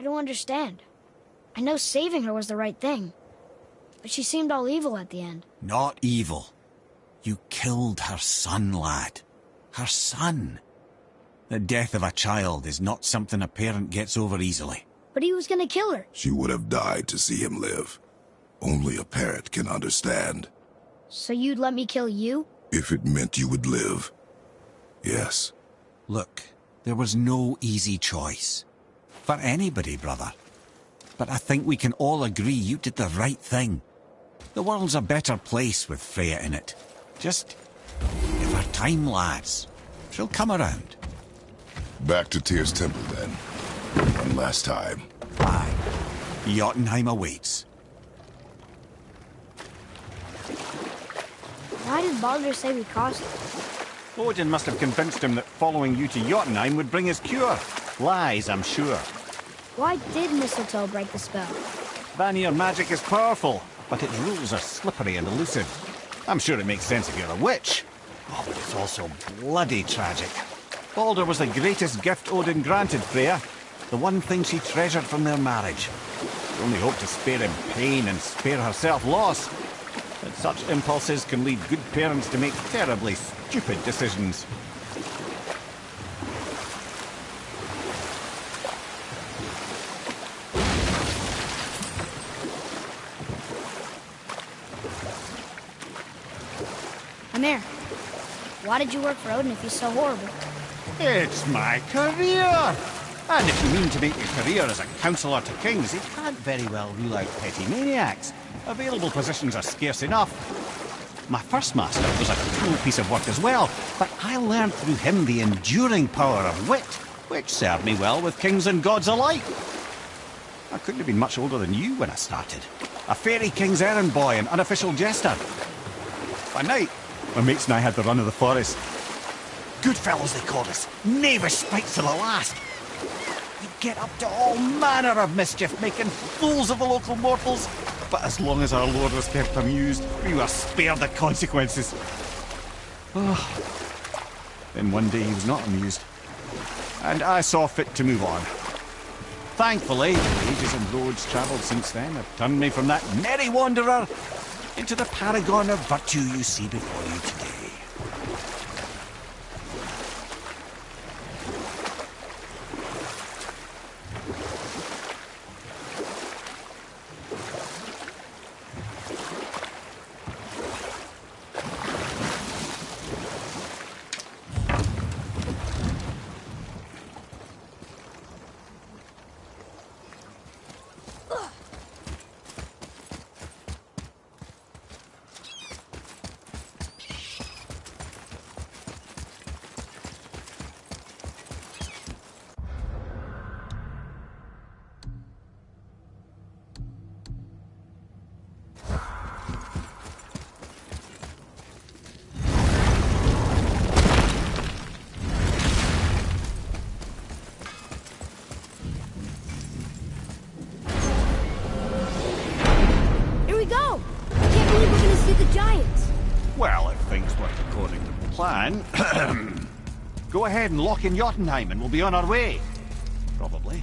I don't understand. I know saving her was the right thing, but she seemed all evil at the end. Not evil. You killed her son, lad. Her son. The death of a child is not something a parent gets over easily. But he was gonna kill her. She would have died to see him live. Only a parent can understand. So you'd let me kill you? If it meant you would live. Yes. Look, there was no easy choice. For anybody, brother. But I think we can all agree you did the right thing. The world's a better place with Freya in it. Just give her time, lads. She'll come around. Back to Tyr's temple, then. One last time. Aye. Jotunheim awaits. Why did Baldur say we crossed it? Odin must have convinced him that following you to Jotunheim would bring his cure. Lies, I'm sure. Why did mistletoe break the spell? Vanir magic is powerful, but its rules are slippery and elusive. I'm sure it makes sense if you're a witch. Oh, but it's also bloody tragic. Baldur was the greatest gift Odin granted Freya. The one thing she treasured from their marriage. She only hoped to spare him pain and spare herself loss. But such impulses can lead good parents to make terribly stupid decisions. Amir, why did you work for Odin if he's so horrible? It's my career! And if you mean to make your career as a counsellor to kings, you can't very well rule out petty maniacs. Available positions are scarce enough. My first master was a cruel piece of work as well, but I learned through him the enduring power of wit, which served me well with kings and gods alike. I couldn't have been much older than you when I started. A fairy king's errand boy and unofficial jester. By night, my mates and I had the run of the forest. Good fellows, they called us. Knavish spites to the last. We'd get up to all manner of mischief, making fools of the local mortals. But as long as our lord was kept amused, we were spared the consequences. Oh. Then one day he was not amused. And I saw fit to move on. Thankfully, the ages and roads travelled since then have turned me from that merry wanderer into the paragon of virtue you see before you today. Well, if things work according to plan, go ahead and lock in Jotunheim and we'll be on our way. Probably.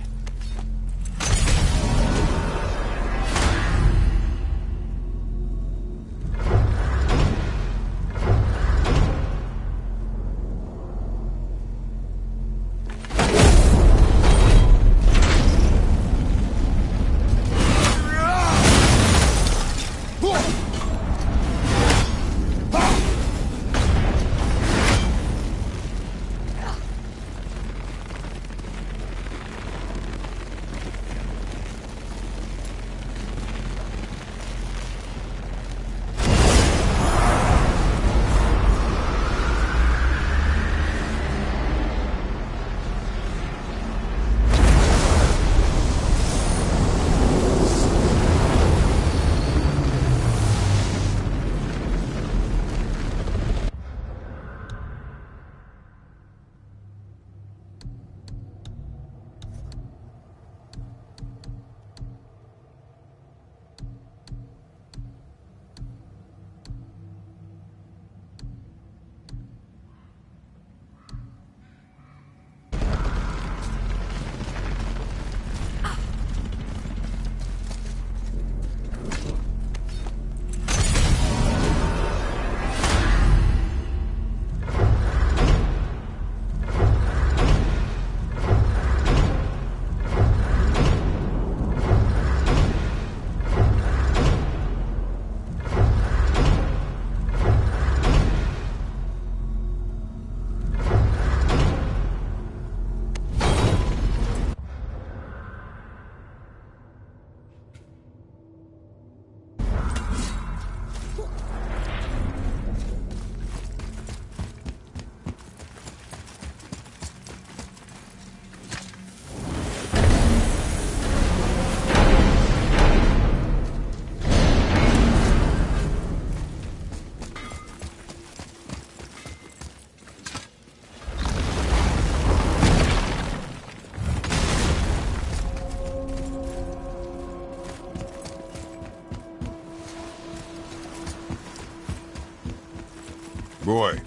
Boy,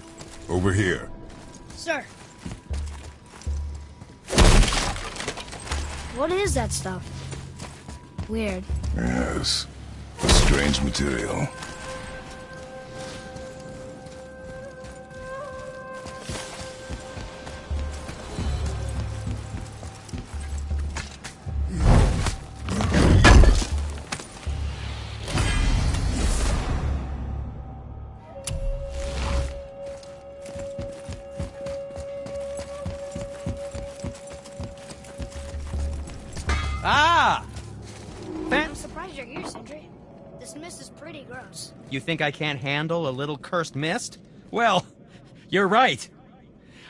over here. Sir. What is that stuff? Weird. Yes. A strange material. Ah! I'm surprised you're here, Sindri. This mist is pretty gross. You think I can't handle a little cursed mist? Well, you're right.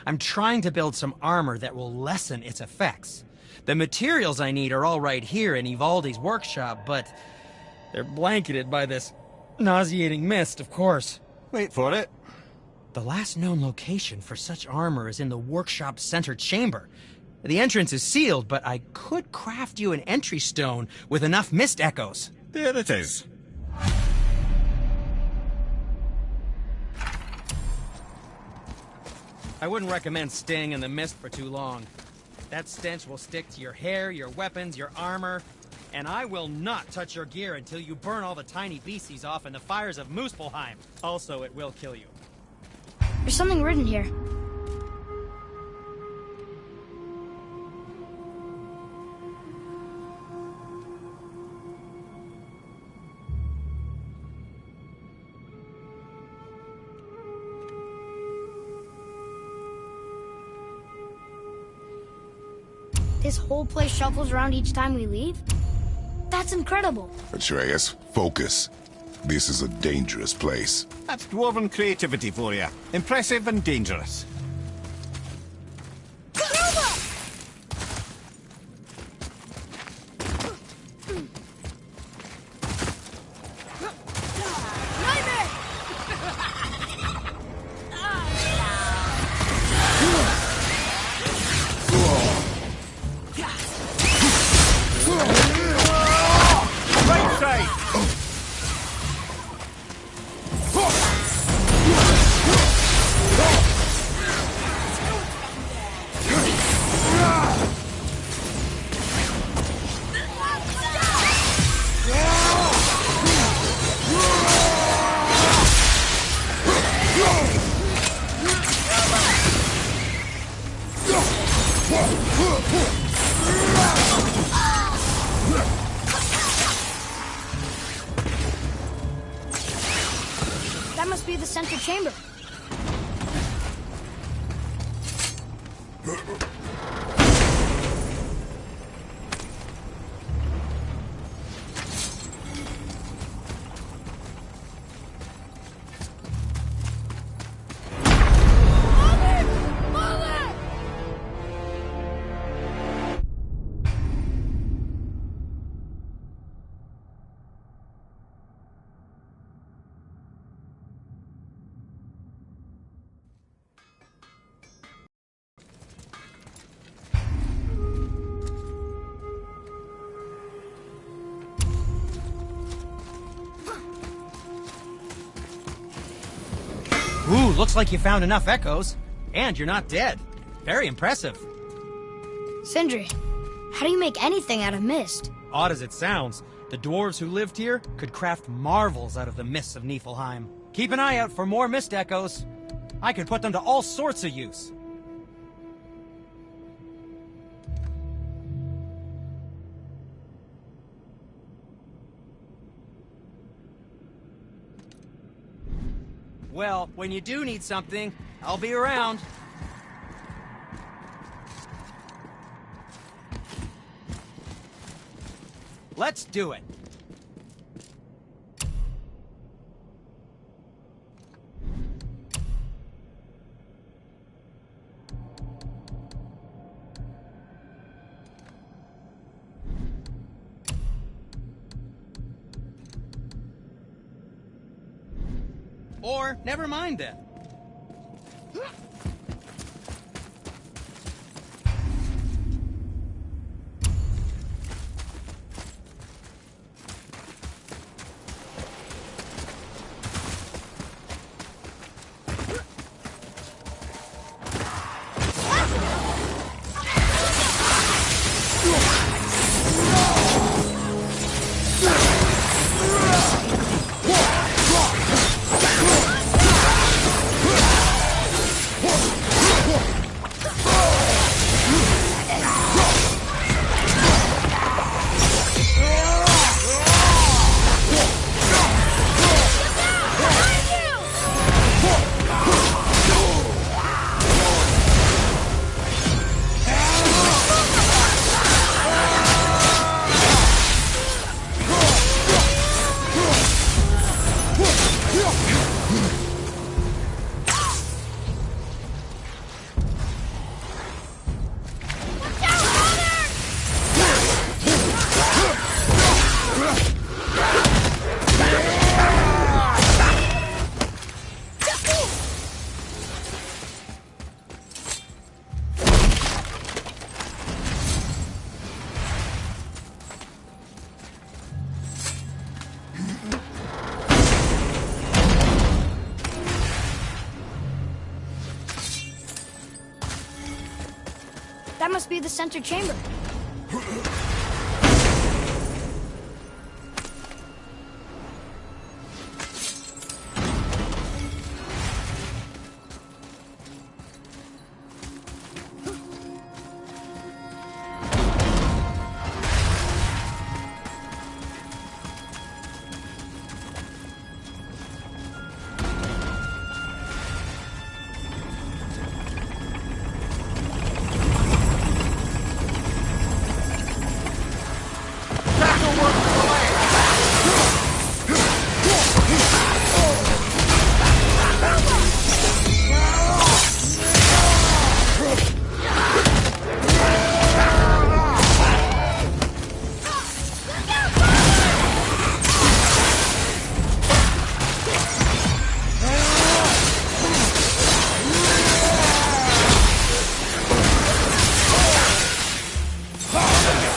I'm trying to build some armor that will lessen its effects. The materials I need are all right here in Ivaldi's workshop, but they're blanketed by this nauseating mist, of course. Wait for it. The last known location for such armor is in the workshop's center chamber. The entrance is sealed, but I could craft you an entry stone with enough mist echoes. There it is. I wouldn't recommend staying in the mist for too long. That stench will stick to your hair, your weapons, your armor, and I will not touch your gear until you burn all the tiny beasties off in the fires of Muspelheim. Also, it will kill you. There's something written here. This whole place shuffles around each time we leave? That's incredible. Atreus, focus. This is a dangerous place. That's dwarven creativity for you. Impressive and dangerous. Right side! That must be the center chamber. Ooh, looks like you found enough echoes. And you're not dead. Very impressive. Sindri, how do you make anything out of mist? Odd as it sounds, the dwarves who lived here could craft marvels out of the mists of Niflheim. Keep an eye out for more mist echoes. I could put them to all sorts of use. Well, when you do need something, I'll be around. Let's do it. Or, never mind then. That must be the center chamber.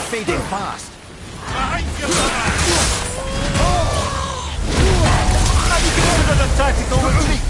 Fading fast. How do you consider the tactical retreat?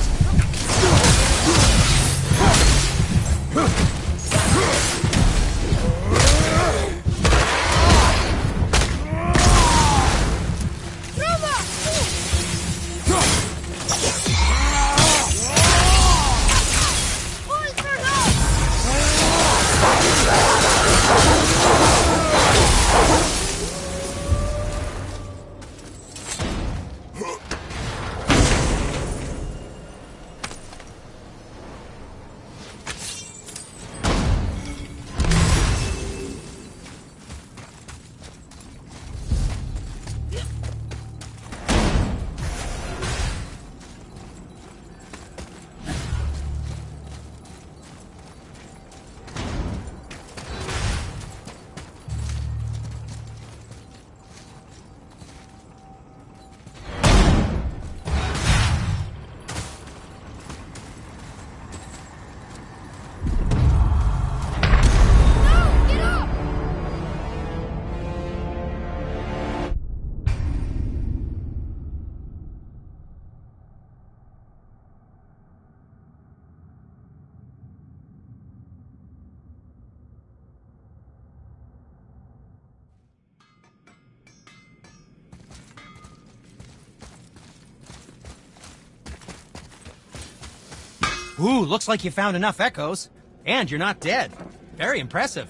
Ooh, looks like you found enough echoes. And you're not dead. Very impressive.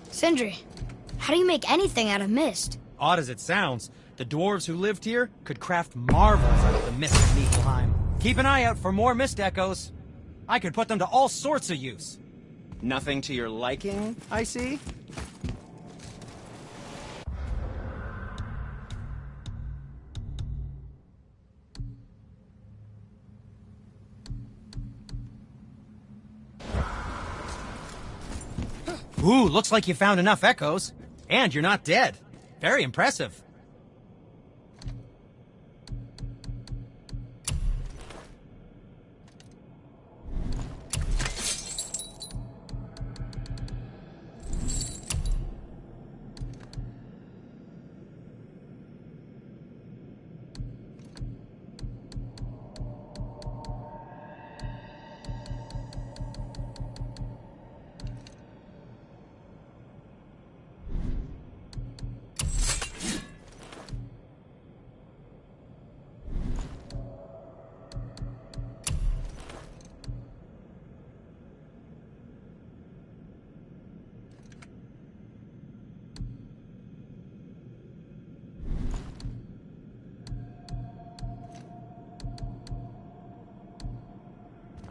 Sindri, how do you make anything out of mist? Odd as it sounds, the dwarves who lived here could craft marvels out of the mist of Niflheim. Keep an eye out for more mist echoes. I could put them to all sorts of use. Nothing to your liking, I see? Ooh, looks like you found enough echoes. And you're not dead. Very impressive.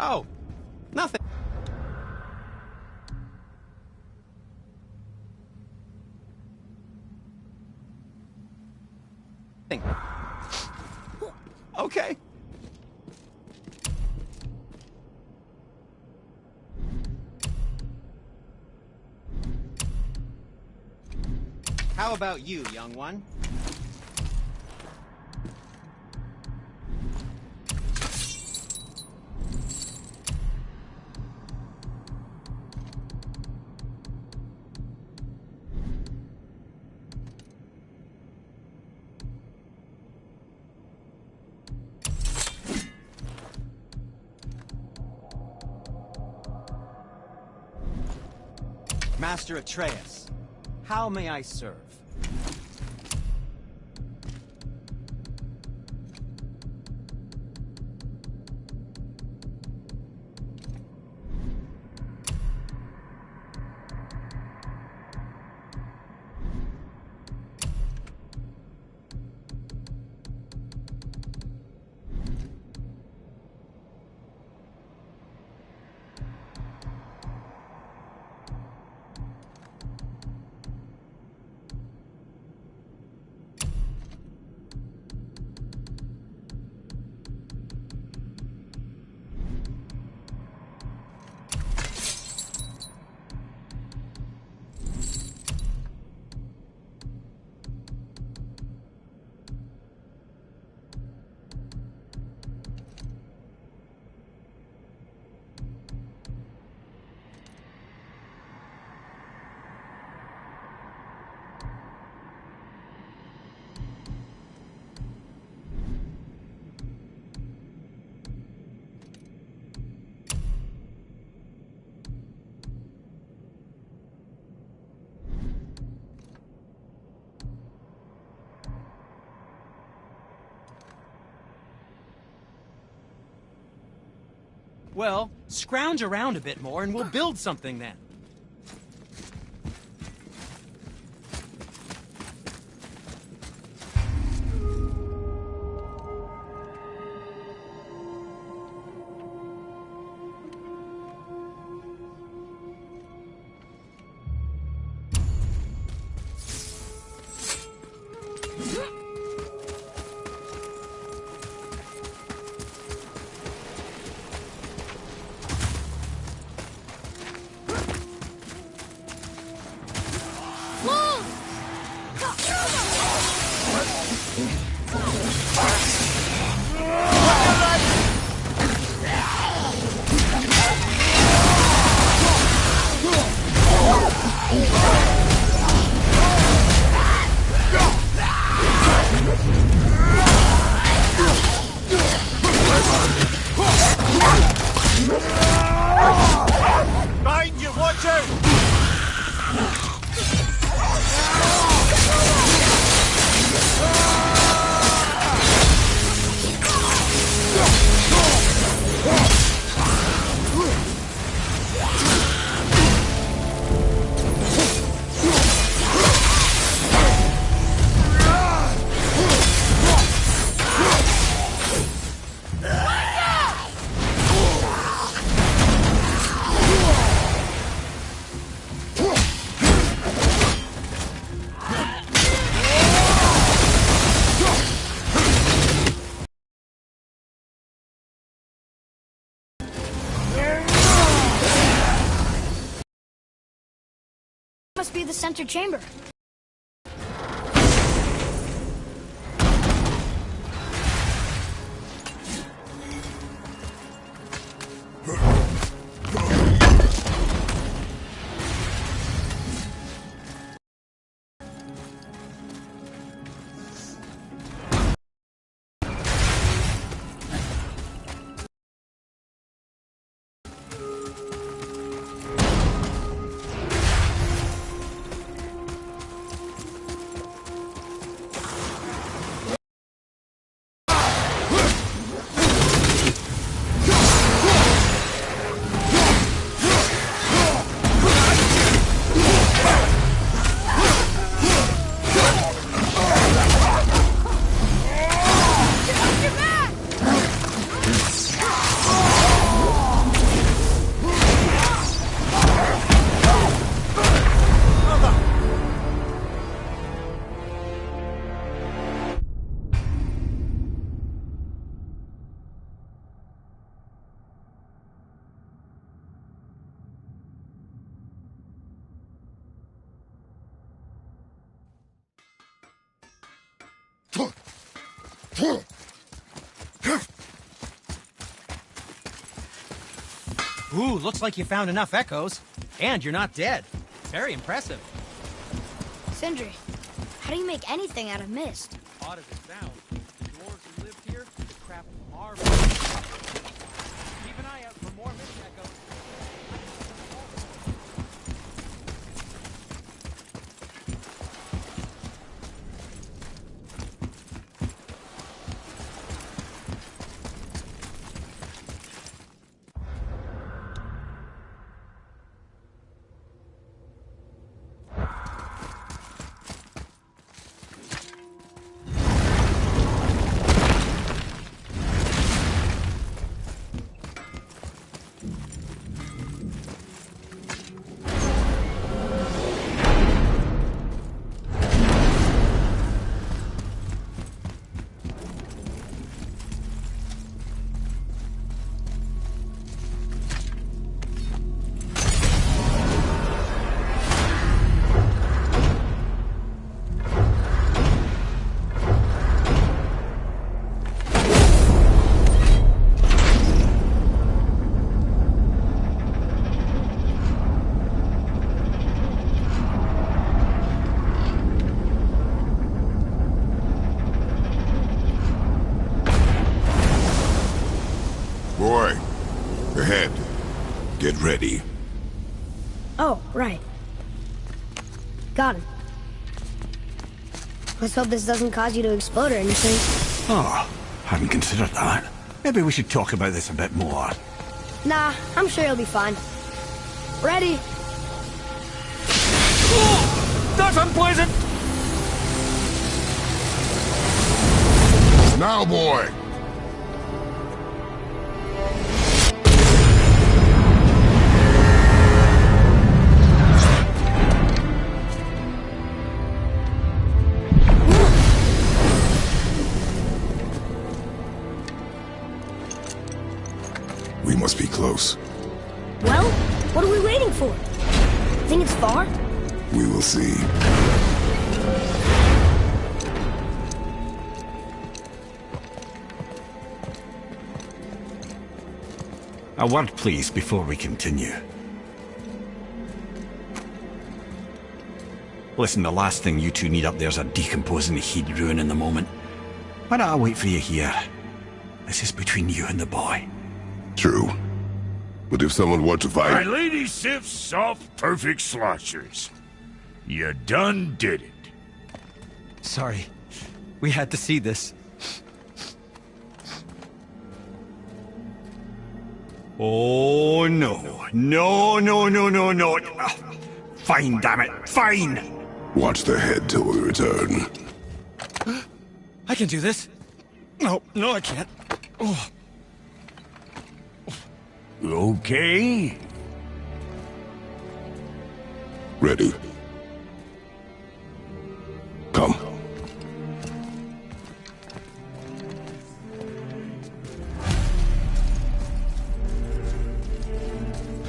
Oh, nothing. Okay. How about you, young one? Master Atreus, how may I serve? Well, scrounge around a bit more and we'll build something then. Behind you, watch out! Must be the center chamber. Ooh, looks like you found enough echoes. And you're not dead. Very impressive. Sindri, how do you make anything out of mist? Odd as it sounds, the dwarves who lived here could craft marvelous. Keep an eye out for more mist echoes. Boy, ahead. Get ready. Oh, right. Got it. Let's hope this doesn't cause you to explode or anything. Oh, hadn't considered that. Maybe we should talk about this a bit more. Nah, I'm sure you'll be fine. Ready? Oh, that's unpleasant! Now, boy! We must be close. Well, what are we waiting for? Think it's far? We will see. A word, please, before we continue. Listen, the last thing you two need up there's a decomposing heat ruining the moment. Why don't I wait for you here? This is between you and the boy. True. But if someone were to My fight... lady sips soft, perfect sloshers. You done did it. Sorry. We had to see this. Oh, no. No, no, no, no, no. Ah, fine, damn it. Fine! Watch the head till we return. I can do this. No, I can't. Oh. Okay. Ready. Come. Boy,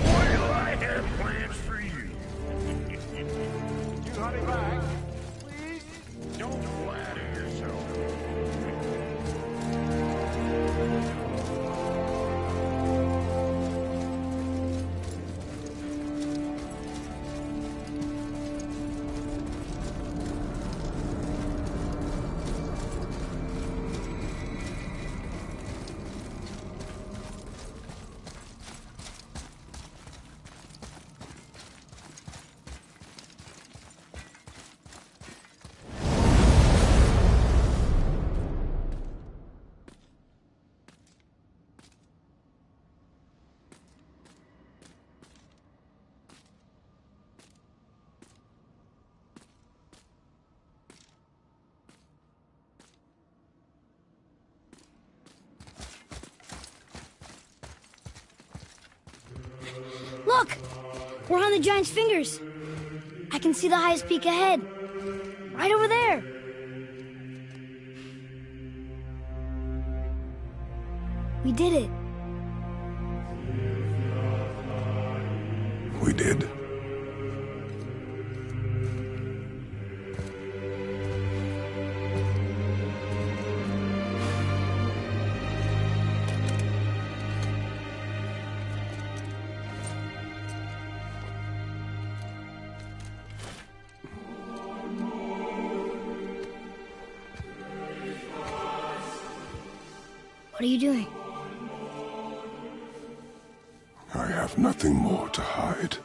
do I have plans for you. You honey back. Please don't flatter yourself. Look! We're on the giant's fingers. I can see the highest peak ahead. Right over there. We did it. We did. What are you doing? I have nothing more to hide.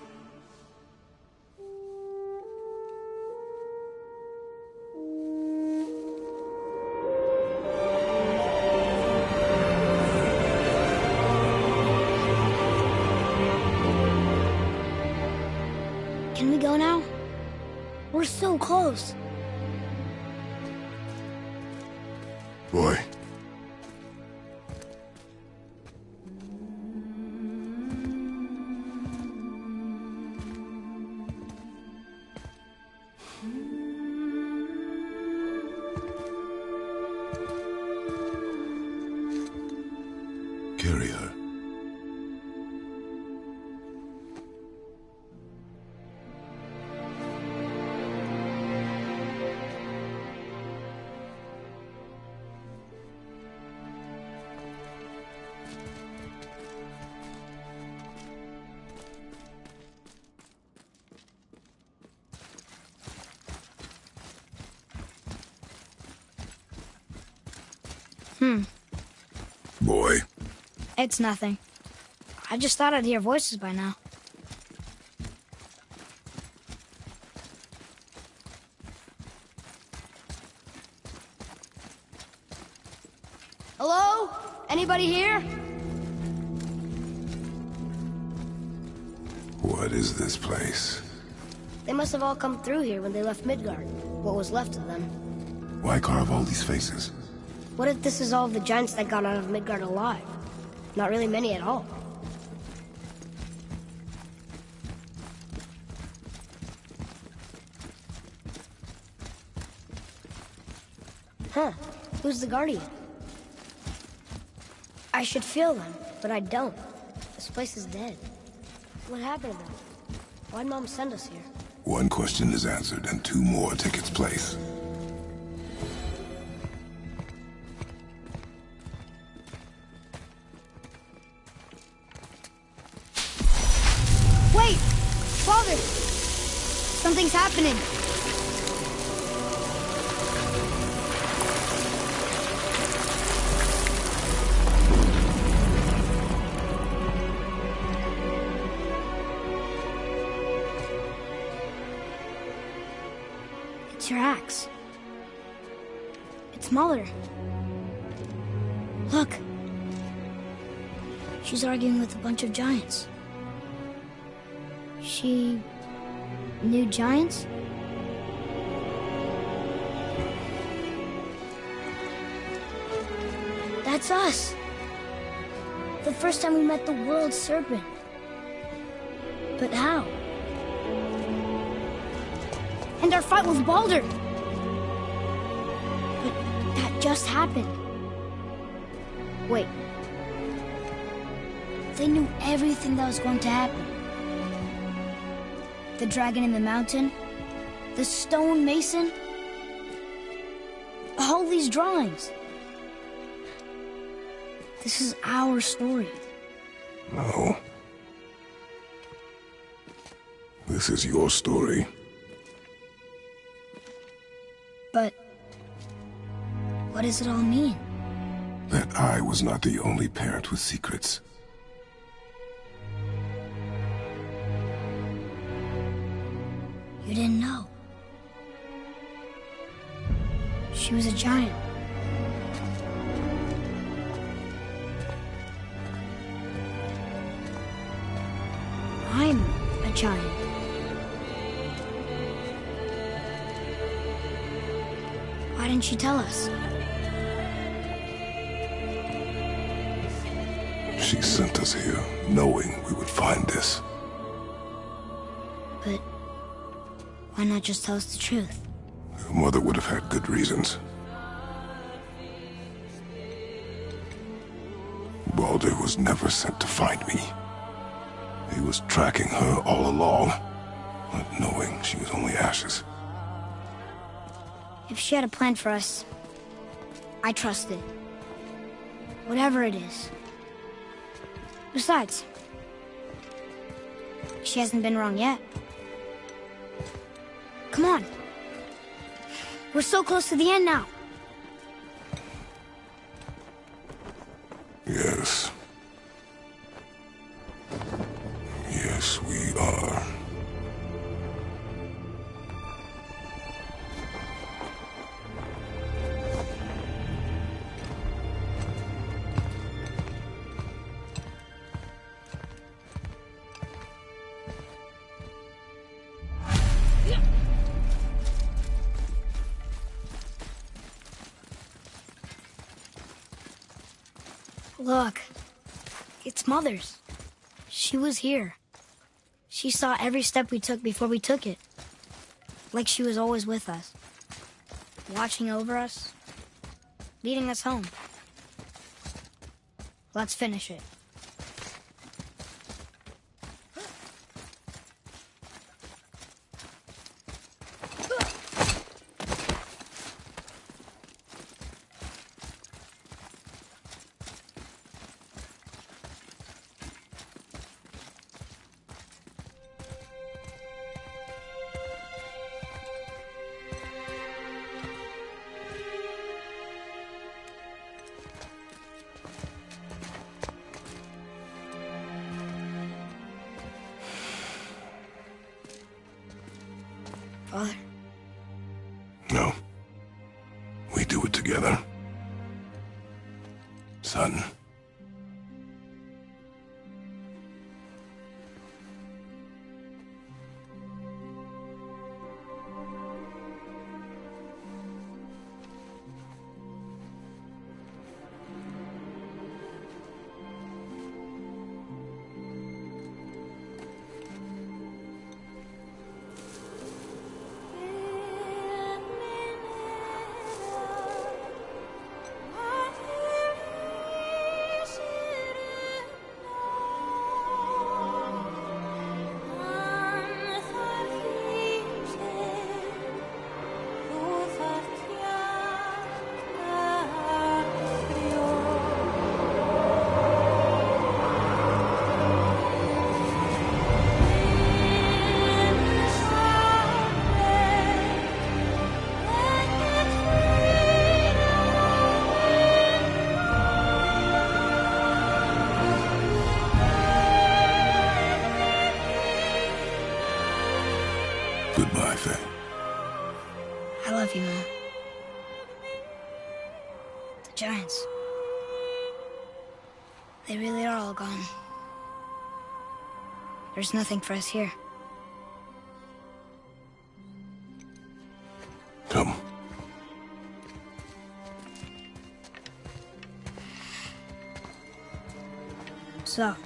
Can we go now? We're so close. Boy. Carry her. Boy. It's nothing. I just thought I'd hear voices by now. Hello? Anybody here? What is this place? They must have all come through here when they left Midgard. What was left of them. Why carve all these faces? What if this is all of the giants that got out of Midgard alive? Not really many at all. Huh. Who's the Guardian? I should feel them, but I don't. This place is dead. What happened to them? Why'd Mom send us here? One question is answered and two more take its place. Wait! Father! Something's happening! It's your axe. It's Mother. Look. She's arguing with a bunch of giants. She knew giants? That's us. The first time we met the world serpent. But how? And our fight with Baldur. But that just happened. Wait. They knew everything that was going to happen. The dragon in the mountain, the stone mason, all these drawings. This is our story. No. This is your story. But what does it all mean? That I was not the only parent with secrets. You didn't know. She was a giant. I'm a giant. Why didn't she tell us? She sent us here, knowing we would find this. But why not just tell us the truth? Your mother would have had good reasons. Baldur was never sent to find me. He was tracking her all along, not knowing she was only ashes. If she had a plan for us, I trust it. Whatever it is. Besides, she hasn't been wrong yet. Come on. We're so close to the end now. Yes. Yes, we are. Look, it's Mother's. She was here. She saw every step we took before we took it. Like she was always with us. Watching over us. Leading us home. Let's finish it. Father? No. We do it together. Son. Goodbye, Faye. I love you, Mom. The giants. They really are all gone. There's nothing for us here. Come. So,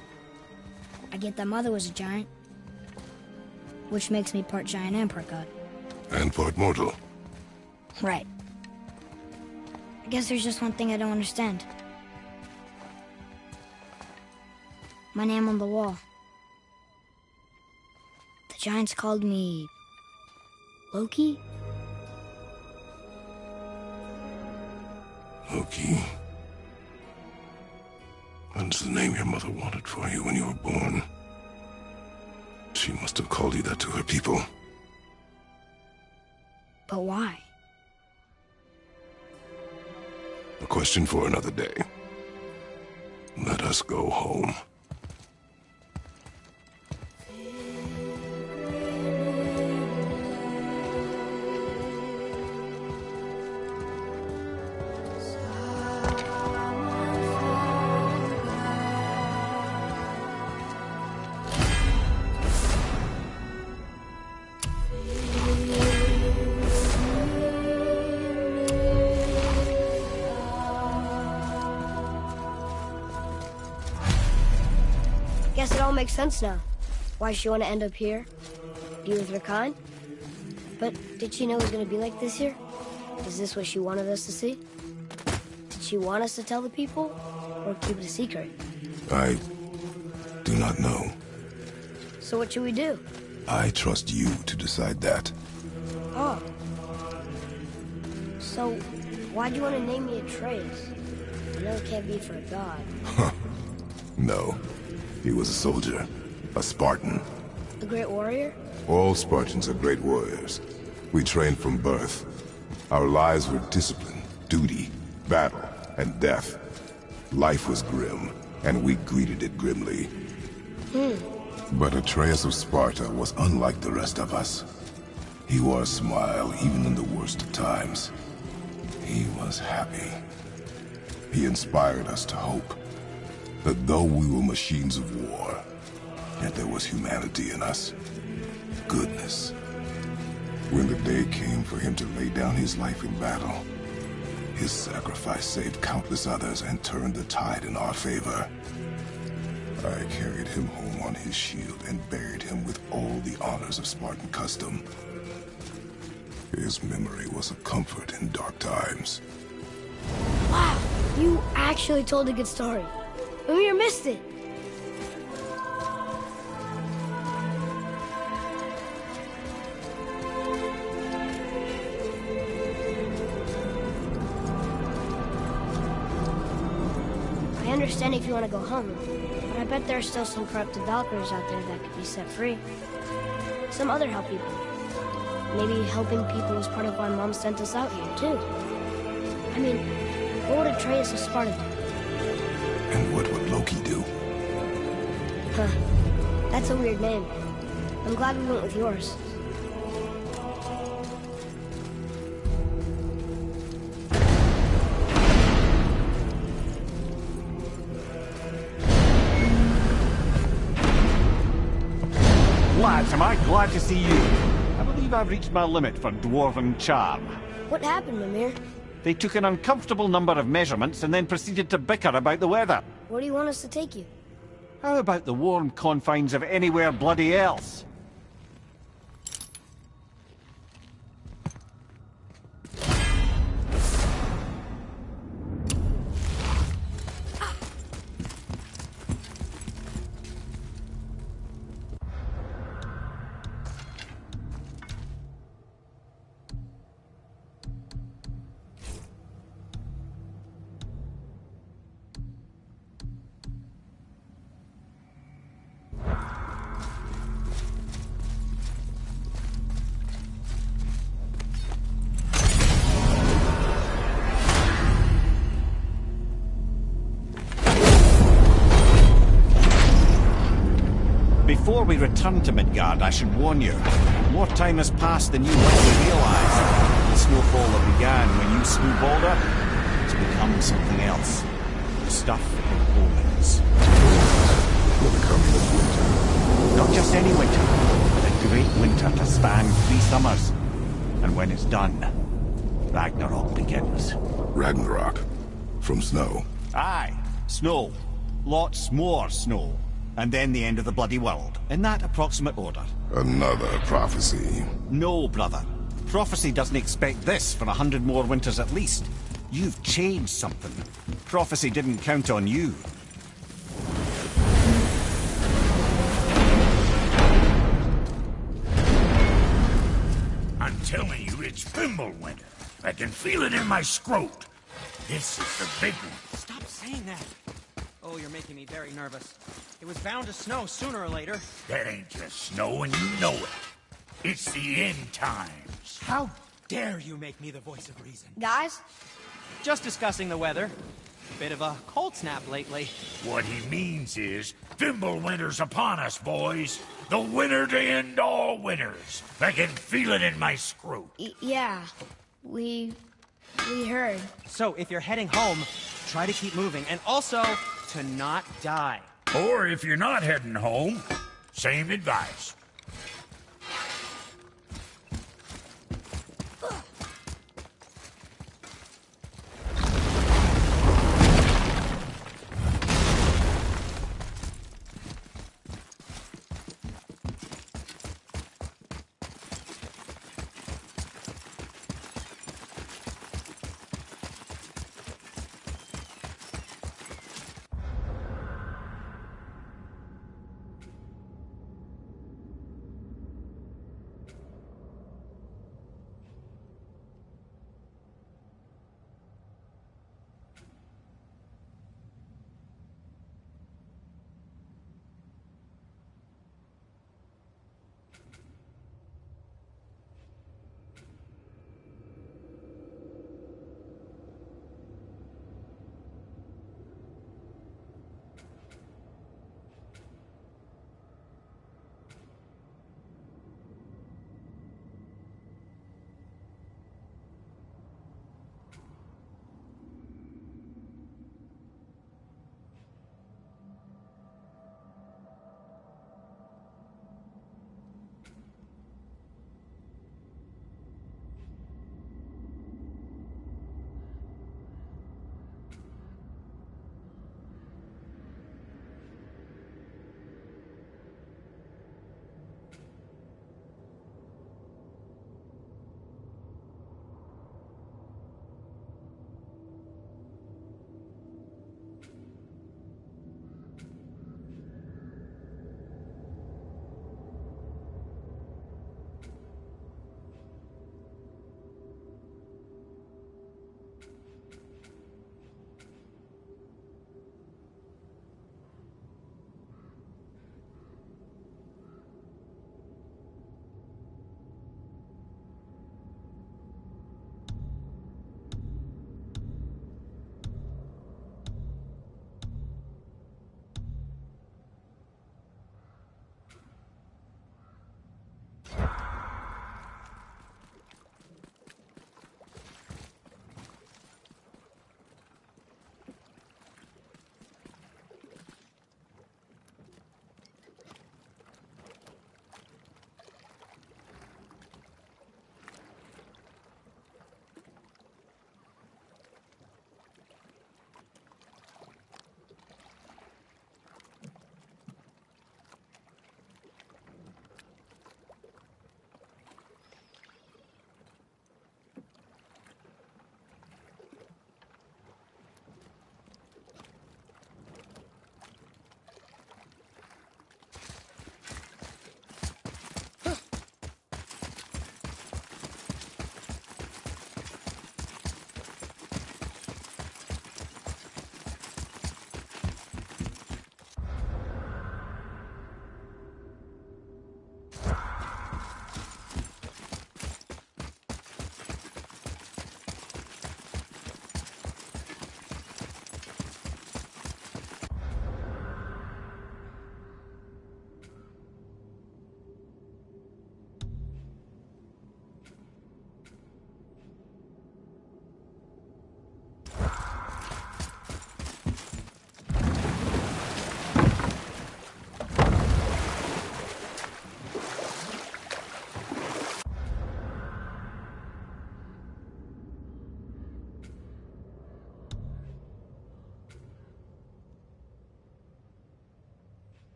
I get that Mother was a giant, which makes me part giant and part god. And part mortal. Right. I guess there's just one thing I don't understand. My name on the wall. The giants called me... Loki? Loki. That's the name your mother wanted for you when you were born. She must have called you that to her people. But why? A question for another day. Let us go home. Guess it all makes sense now. Why she want to end up here? Be with her kind? But did she know it was going to be like this here? Is this what she wanted us to see? Did she want us to tell the people? Or keep it a secret? I do not know. So what should we do? I trust you to decide that. Oh. So, why'd you want to name me Atreus? I know it can't be for a god. No. He was a soldier. A Spartan. A great warrior? All Spartans are great warriors. We trained from birth. Our lives were discipline, duty, battle, and death. Life was grim, and we greeted it grimly. But Atreus of Sparta was unlike the rest of us. He wore a smile even in the worst of times. He was happy. He inspired us to hope that though we were machines of war, yet there was humanity in us. Goodness. When the day came for him to lay down his life in battle, his sacrifice saved countless others and turned the tide in our favor. I carried him home on his shield and buried him with all the honors of Spartan custom. His memory was a comfort in dark times. Wow, you actually told a good story. Amir missed it. I understand if you want to go home, but I bet there are still some corrupted Valkyries out there that could be set free. Some other help people. Maybe helping people was part of why Mom sent us out here, too. I mean, what would Atreus of Sparta do? And what would Loki do? Huh. That's a weird name. I'm glad we went with yours. Lads, am I glad to see you. I believe I've reached my limit for dwarven charm. What happened, Mimir? They took an uncomfortable number of measurements and then proceeded to bicker about the weather. Where do you want us to take you? How about the warm confines of anywhere bloody else? Before we return to Midgard, I should warn you. More time has passed than you likely realize. The snowfall that began when you slew Balder has become something else. Stuff of omens. For the coming of winter. Not just any winter, but a great winter to span 3 summers. And when it's done, Ragnarok begins. Ragnarok. From snow. Aye, snow. Lots more snow. And then the end of the bloody world, in that approximate order. Another prophecy. No, brother. Prophecy doesn't expect this for 100 more winters at least. You've changed something. Prophecy didn't count on you. I'm telling you, it's Fimbulwinter. I can feel it in my scrot. This is the big one. Stop saying that. Oh, you're making me very nervous. It was bound to snow sooner or later. That ain't just snow, and you know it. It's the end times. How dare you make me the voice of reason? Guys? Just discussing the weather. Bit of a cold snap lately. What he means is, Fimbulwinter's upon us, boys. The winter to end all winters. I can feel it in my scrot. Yeah. We heard. So if you're heading home, try to keep moving, and also to not die. Or if you're not heading home, same advice.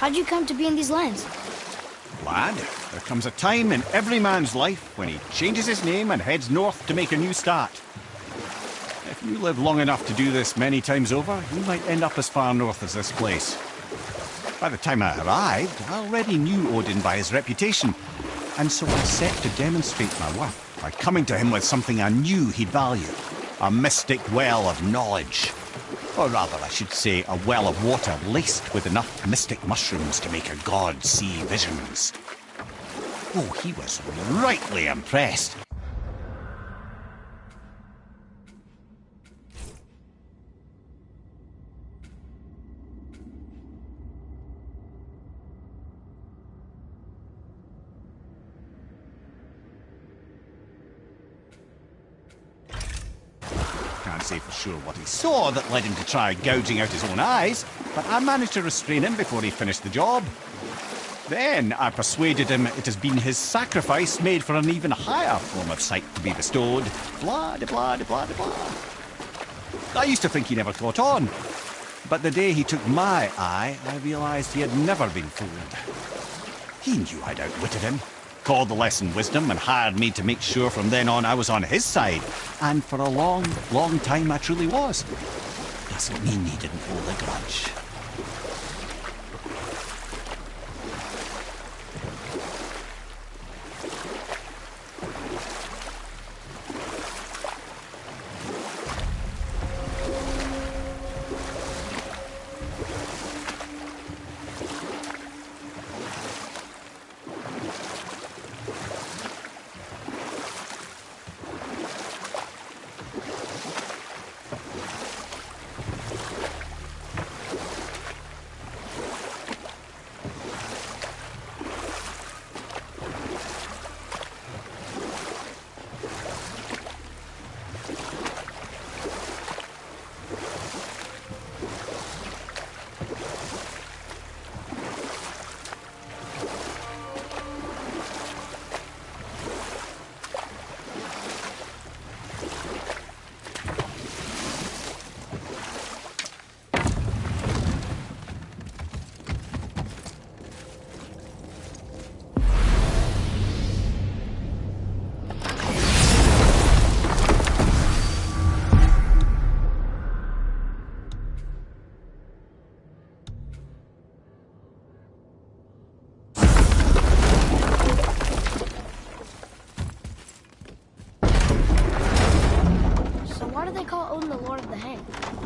How'd you come to be in these lands? Lad, there comes a time in every man's life when he changes his name and heads north to make a new start. If you live long enough to do this many times over, you might end up as far north as this place. By the time I arrived, I already knew Odin by his reputation, and so I set to demonstrate my worth by coming to him with something I knew he'd value. A mystic well of knowledge. Or rather, I should say, a well of water laced with enough mystic mushrooms to make a god see visions. Oh, he was rightly impressed. Can't say for sure what he saw that led him to try gouging out his own eyes, but I managed to restrain him before he finished the job. Then I persuaded him it has been his sacrifice made for an even higher form of sight to be bestowed. Blah, de blah, de blah, de blah. I used to think he never caught on, but the day he took my eye, I realised he had never been fooled. He knew I'd outwitted him, called the lesson wisdom, and hired me to make sure from then on I was on his side. And for a long, long time I truly was. Doesn't mean he didn't hold a grudge.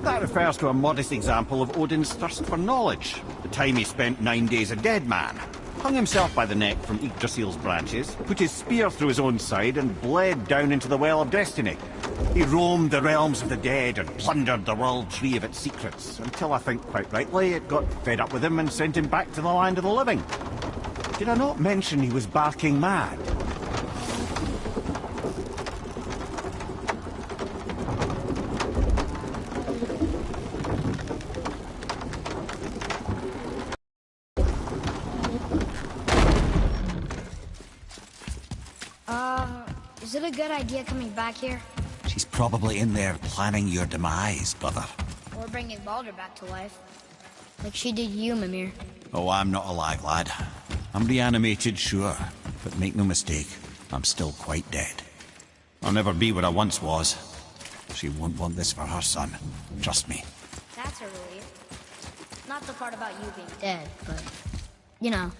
That refers to a modest example of Odin's thirst for knowledge. The time he spent 9 days a dead man. Hung himself by the neck from Yggdrasil's branches, put his spear through his own side, and bled down into the Well of Destiny. He roamed the realms of the dead and plundered the world tree of its secrets, until I think, quite rightly, it got fed up with him and sent him back to the land of the living. Did I not mention he was barking mad? Is it a good idea coming back here? She's probably in there planning your demise, brother. Or bringing Baldur back to life. Like she did you, Mimir. Oh, I'm not alive, lad. I'm reanimated, sure. But make no mistake, I'm still quite dead. I'll never be what I once was. She won't want this for her son. Trust me. That's a relief. Not the part about you being dead, but... you know.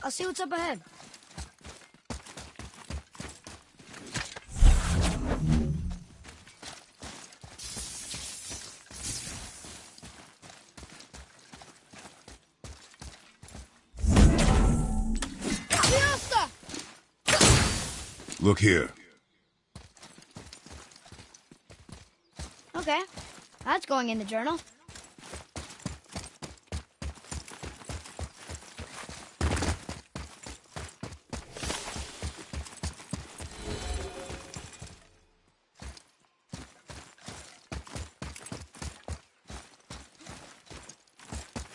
I'll see what's up ahead. Look here. Okay, that's going in the journal.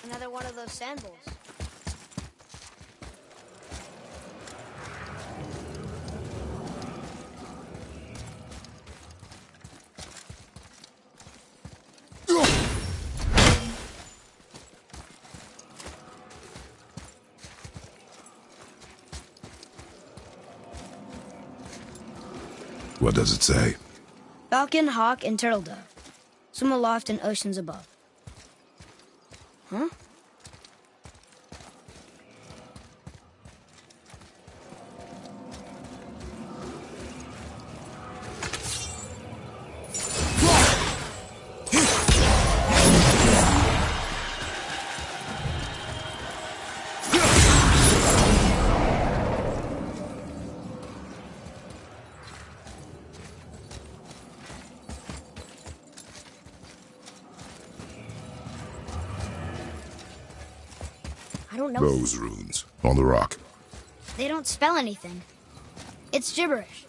Another one of those sand bowls. What does it say? Falcon, hawk, and turtle dove. Swim aloft in oceans above. Huh? I don't know. Those runes. On the rock. They don't spell anything. It's gibberish.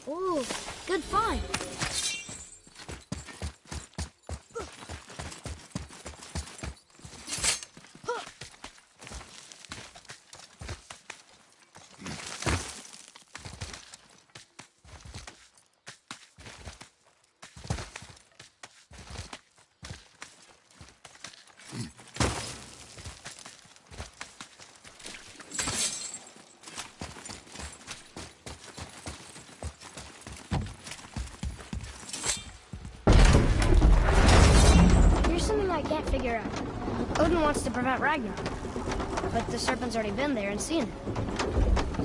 Ooh, good find. I can't figure out. Odin wants to prevent Ragnarok, but the serpent's already been there and seen it.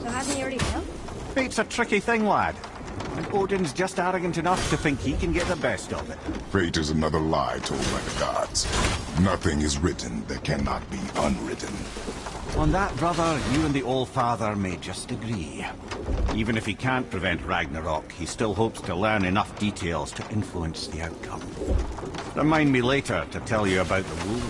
So hasn't he already failed? Fate's a tricky thing, lad. And Odin's just arrogant enough to think he can get the best of it. Fate is another lie told by the gods. Nothing is written that cannot be unwritten. On that, brother, you and the All-Father may just agree. Even if he can't prevent Ragnarok, he still hopes to learn enough details to influence the outcome. Remind me later to tell you about the wolves.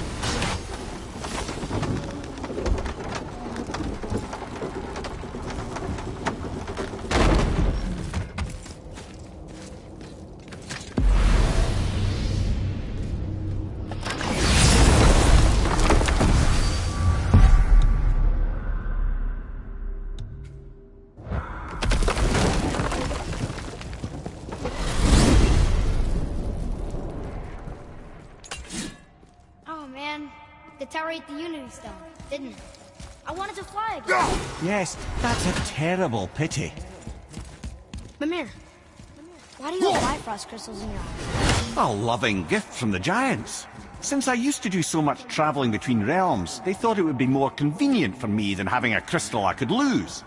The tower ate the Unity Stone, didn't it? I wanted to fly again. Yes, that's a terrible pity. Mimir, why do you have Bifrost crystals in your eyes? A loving gift from the giants. Since I used to do so much traveling between realms, they thought it would be more convenient for me than having a crystal I could lose.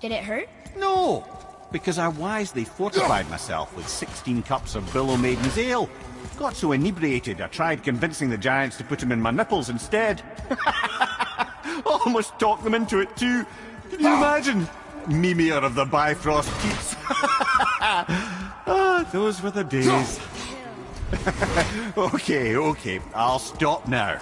Did it hurt? No, because I wisely fortified myself with 16 cups of Billow Maiden's Ale. Got so inebriated, I tried convincing the giants to put them in my nipples instead. Almost talked them into it too. Can you imagine? Mimir of the Bifrost Keeps. Ah, those were the days. Okay, I'll stop now.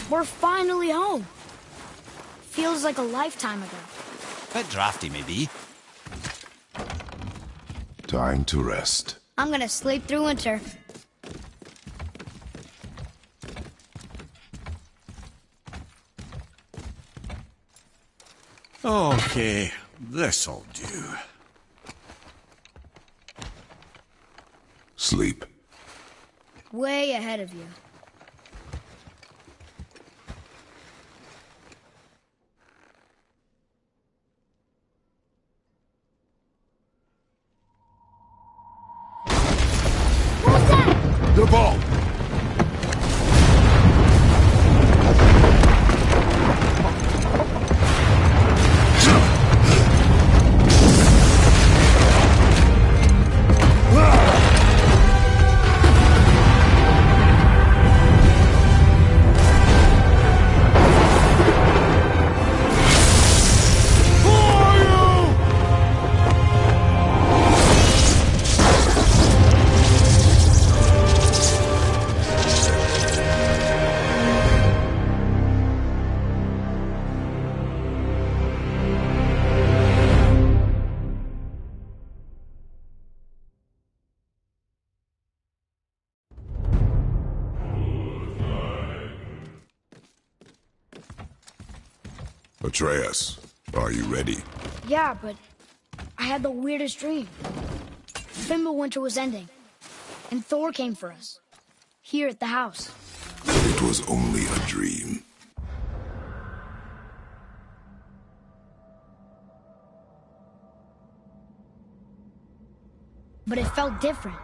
We're finally home. Feels like a lifetime ago. Bit drafty, maybe. Time to rest. I'm gonna sleep through winter. Okay, this'll do. Sleep. Way ahead of you. The ball! Atreus, are you ready? Yeah, but I had the weirdest dream. Fimbulwinter was ending, and Thor came for us. Here at the house. It was only a dream. But it felt different.